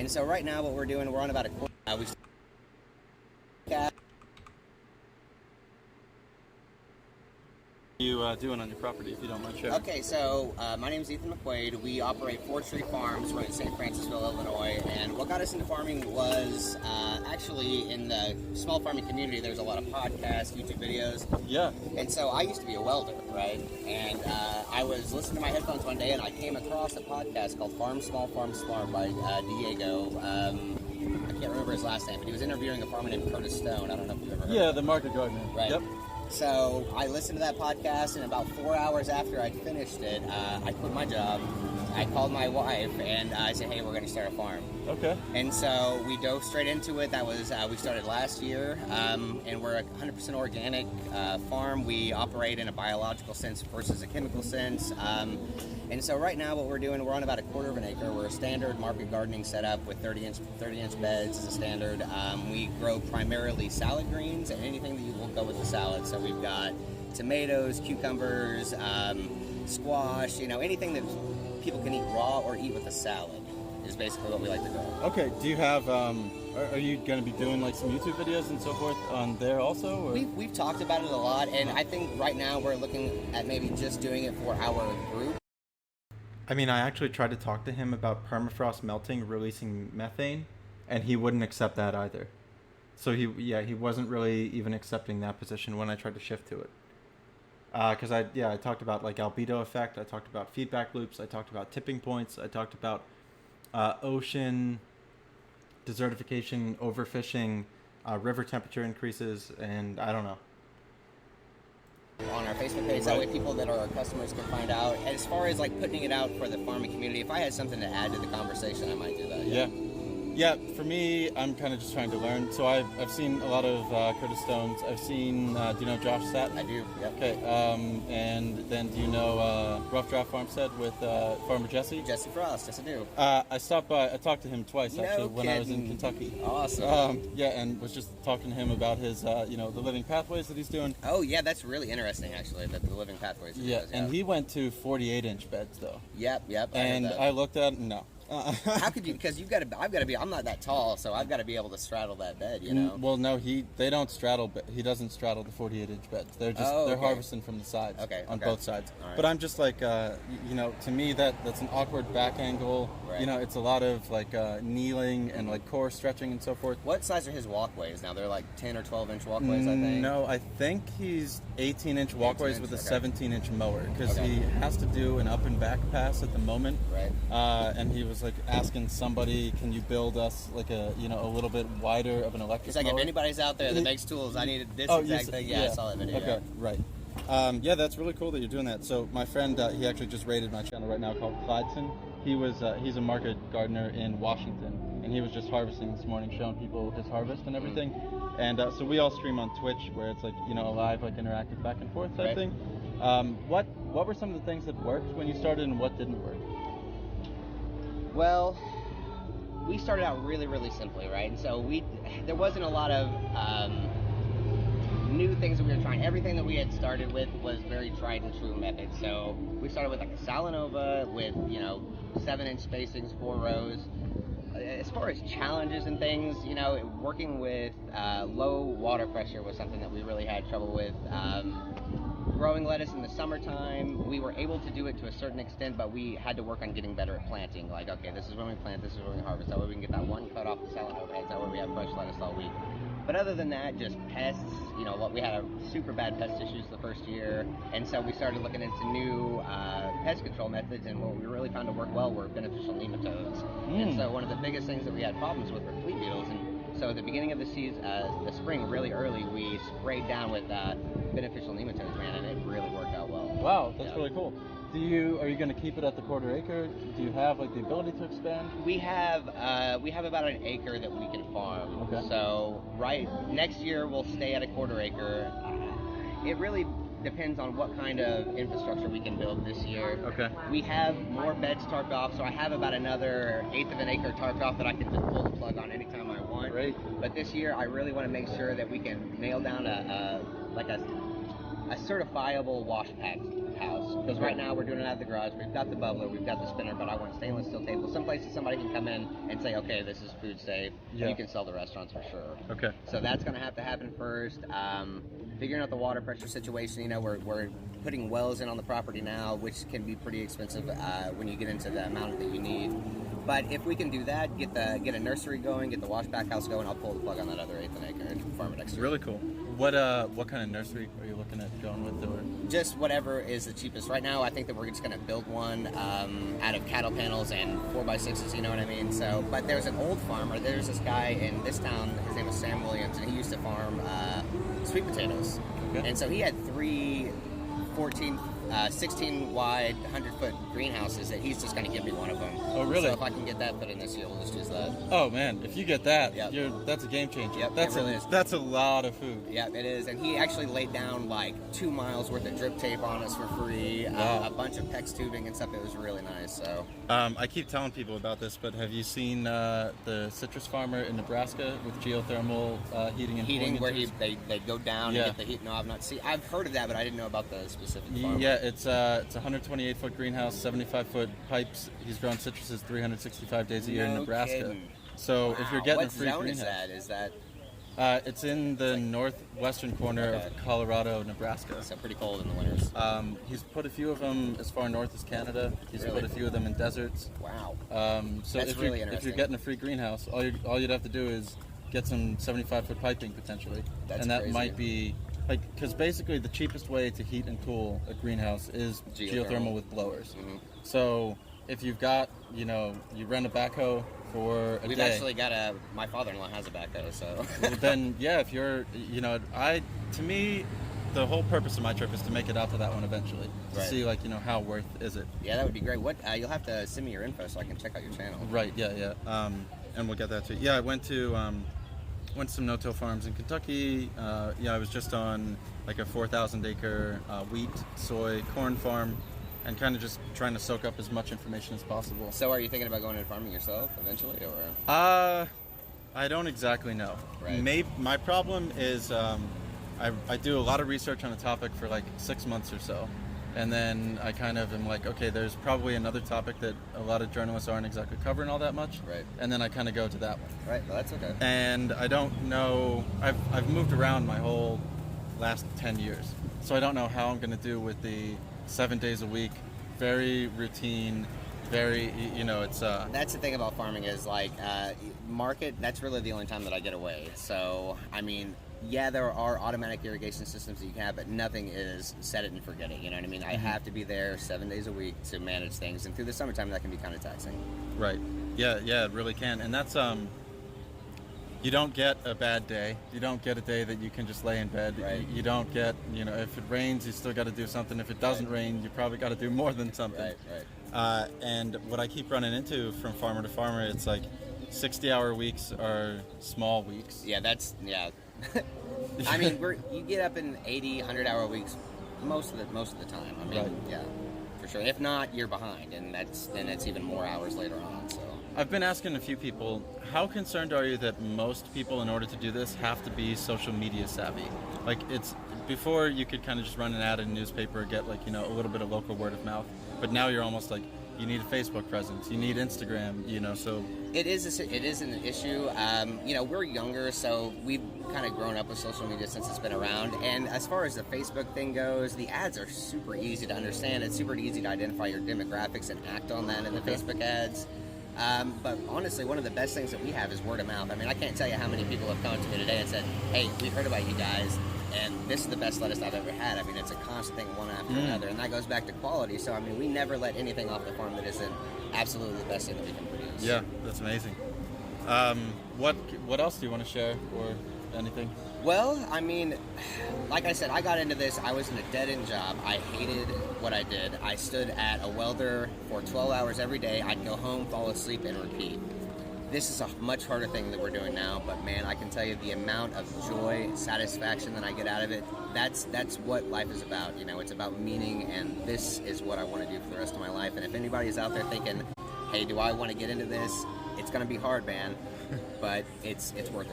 And so right now what we're doing, we're on about a quarter. We What are you doing on your property, if you don't mind sharing? Okay, so my name is Ethan McQuaid. We operate Forestry Farms. We're in St. Francisville, Illinois. And what got us into farming was actually in the small farming community, there's a lot of podcasts, YouTube videos. Yeah. And so I used to be a welder, right? And I was listening to my headphones one day and I came across a podcast called Farm Small, Farm Smart by Diego. I can't remember his last name, but he was interviewing a farmer named Curtis Stone. I don't know if you've ever heard of him. Yeah, the market gardener. Right. Yep. So I listened to that podcast, and about 4 hours after I'd finished it, I quit my job. I called my wife, and I said, hey, we're going to start a farm. Okay. And so we dove straight into it. That was, we started last year, and we're a 100% organic farm. We operate in a biological sense versus a chemical sense. And so right now what we're doing, we're on about a quarter of an acre. We're a standard market gardening setup with 30-inch beds as a standard. We grow primarily salad greens and anything that will go with the salad. So we've got tomatoes, cucumbers, squash, anything that people can eat raw or eat with a salad is basically what we like to grow. Okay, do you have, are you going to be doing like some YouTube videos and so forth on there also? Or? We've talked about it a lot, and I think right now we're looking at maybe just doing it for our group. I mean, I actually tried to talk to him about permafrost melting, releasing methane, and he wouldn't accept that either. So he wasn't really even accepting that position when I tried to shift to it. Because I talked about like albedo effect, I talked about feedback loops, I talked about tipping points, I talked about ocean desertification, overfishing, river temperature increases, and I don't know. On our Facebook page, that way people that are our customers can find out. As far as like putting it out for the farming community, if I had something to add to the conversation, I might do that. Yeah, for me, I'm kind of just trying to learn. So I've seen a lot of Curtis Stones. I've seen, do you know Josh Satt? I do, yeah. Okay, and then do you know Rough Draft Farmstead with Farmer Jesse? Jesse Frost, yes I do. I stopped by, I talked to him twice actually when I was in Kentucky. Awesome. Yeah, and was just talking to him about his, the living pathways that he's doing. Oh yeah, that's really interesting actually, the living pathways. Yeah, and he went to 48-inch beds though. Yep. And I looked at no. How could you? Because I'm not that tall, so I've got to be able to straddle that bed, Well, no, they don't straddle. He doesn't straddle the 48-inch beds. They're just they're harvesting from the sides. On both sides. Right. But I'm just like, to me that's an awkward back angle. Right. It's a lot of like kneeling and like core stretching and so forth. What size are his walkways now? They're like 10 or 12-inch walkways, I think. No, I think he's 18-inch walkways with a 17-inch mower because he has to do an up and back pass at the moment. Right. And he was like asking somebody, can you build us like a little bit wider of an electric It's like mower? If anybody's out there that makes tools, I needed this exact thing. Yeah, I saw that video. Okay, right. Yeah, that's really cool that you're doing that. So my friend, he actually just raided my channel right now called Clydson. He's a market gardener in Washington, and he was just harvesting this morning, showing people his harvest and everything. And so we all stream on Twitch, where it's like a live, like interactive back and forth type thing. What were some of the things that worked when you started, and what didn't work? Well, we started out really, really simply, right? And so there wasn't a lot of new things that we were trying. Everything that we had started with was very tried and true methods. So we started with like a Salanova with 7-inch spacings, 4 rows. As far as challenges and things, working with low water pressure was something that we really had trouble with. Growing lettuce in the summertime, we were able to do it to a certain extent, but we had to work on getting better at planting. Like, okay, this is when we plant, this is when we harvest. That way we can get that one cut off the Salanova heads. That way we have fresh lettuce all week. But other than that, just pests, we had a super bad pest issues the first year, and so we started looking into new pest control methods, and what we really found to work well were beneficial nematodes. And so one of the biggest things that we had problems with were flea beetles, and so at the beginning of the season, the spring, really early, we sprayed down with beneficial nematodes, man, and it really worked out well. Wow, that's really cool. Are you going to keep it at the quarter acre? Do you have like the ability to expand? We have about an acre that we can farm. Okay. So next year we'll stay at a quarter acre. It really depends on what kind of infrastructure we can build this year. Okay. We have more beds tarped off, so I have about another 1/8 of an acre tarped off that I can just pull the plug on anytime I want. Great. But this year I really want to make sure that we can nail down a certifiable wash pad house. Because right now we're doing it out of the garage. We've got the bubbler, we've got the spinner, but I want stainless steel table. Some places somebody can come in and say, okay, this is food safe. Yeah. You can sell to restaurants for sure. Okay. So that's going to have to happen first. Figuring out the water pressure situation. You know, we're putting wells in on the property now, which can be pretty expensive when you get into the amount that you need. But if we can do that, get a nursery going, get the washback house going, I'll pull the plug on that other 1/8 acre and farm it next year. Really cool. What kind of nursery are you looking at going with? Or? Just whatever is the cheapest. Right now, I think that we're just going to build one out of cattle panels and 4x6s, you know what I mean? So, but there's an old farmer. There's this guy in this town, his name was Sam Williams, and he used to farm sweet potatoes. Okay. And so he had 16 wide, 100-foot greenhouses that he's just going to give me one of them. Oh, really? So if I can get that put in this year, we'll just use that. Oh, man, if you get that, Yep. that's a game changer. Yep, that's it really is. That's a lot of food. Yeah, it is. And he actually laid down like 2 miles worth of drip tape on us for free, Wow. a bunch of PEX tubing and stuff. It was really nice. So I keep telling people about this, but have you seen the citrus farmer in Nebraska with geothermal heating and heating, cooling where into his- they go down Yeah. and get the heat. No, I've not seen. I've heard of that, but I didn't know about the specific farm. Yeah, it's a 128-foot greenhouse, 75-foot pipes. He's grown citruses 365 days a year in No Nebraska. kidding. So if you're getting what a free zone greenhouse, is that? it's in the northwestern corner Okay. of Colorado, Nebraska. So pretty cold in the winters. He's put a few of them as far north as Canada. He's Really? put a few of them in deserts. Wow. So That's if really you're interesting. getting a free greenhouse, all you'd have to do is get some 75-foot piping potentially, That's and that crazy. might be because basically the cheapest way to heat and cool a greenhouse is geothermal with blowers. Mhm. So if you've got, you rent a backhoe for a We've day. actually got my father-in-law has a backhoe, so. Well, then yeah, if you're, to me, the whole purpose of my trip is to make it out to that one eventually to Right. see how worth is it. Yeah, that would be great. What you'll have to send me your info so I can check out your channel. Right. Yeah. And we'll get that too. Yeah, I went to some no-till farms in Kentucky. I was just on like a 4,000 acre wheat, soy, corn farm, and kind of just trying to soak up as much information as possible. So, are you thinking about going into farming yourself eventually, or? I don't exactly know. Right. My problem is I do a lot of research on a topic for like 6 months or so. And then I kind of am like, okay, there's probably another topic that a lot of journalists aren't exactly covering all that much. Right. And then I kind of go to that one. Right. Well, that's okay. And I don't know, I've moved around my whole last 10 years. So I don't know how I'm going to do with the 7 days a week, very routine, very, it's... That's the thing about farming is like market, that's really the only time that I get away. So, I mean, yeah, there are automatic irrigation systems that you can have, but nothing is set it and forget it. You know what I mean? I have to be there 7 days a week to manage things. And through the summertime, that can be kind of taxing. Right. Yeah, it really can. And that's, you don't get a bad day. You don't get a day that you can just lay in bed. Right. You don't get, if it rains, you still got to do something. If it doesn't rain, you probably got to do more than something. Right. And what I keep running into from farmer to farmer, it's like 60-hour weeks are small weeks. Yeah, I mean, you get up in 80, 100-hour weeks most of the time. I mean, Right. Yeah, for sure. If not, you're behind, and that's even more hours later on. So. I've been asking a few people, how concerned are you that most people, in order to do this, have to be social media savvy? Like, it's before you could kind of just run an ad in a newspaper, get like, a little bit of local word of mouth. But now you're almost like, you need a Facebook presence, you need Instagram, so... It is an issue. We're younger, so we've kind of grown up with social media since it's been around. And as far as the Facebook thing goes, the ads are super easy to understand. It's super easy to identify your demographics and act on that in the Facebook ads. But honestly, one of the best things that we have is word of mouth. I mean, I can't tell you how many people have come to me today and said, hey, we heard about you guys, and this is the best lettuce I've ever had. I mean, it's a constant thing, one after another, and that goes back to quality. So, I mean, we never let anything off the farm that isn't absolutely the best thing that we can produce. Yeah, that's amazing. What else do you want to share or anything? Well, I mean, like I said, I got into this. I was in a dead-end job. I hated what I did. I stood at a welder for 12 hours every day. I'd go home, fall asleep, and repeat. This is a much harder thing that we're doing now, but man, I can tell you the amount of joy, satisfaction that I get out of it, that's what life is about. It's about meaning, and this is what I want to do for the rest of my life. And if anybody is out there thinking, hey, do I want to get into this? It's going to be hard, man, but it's worth it.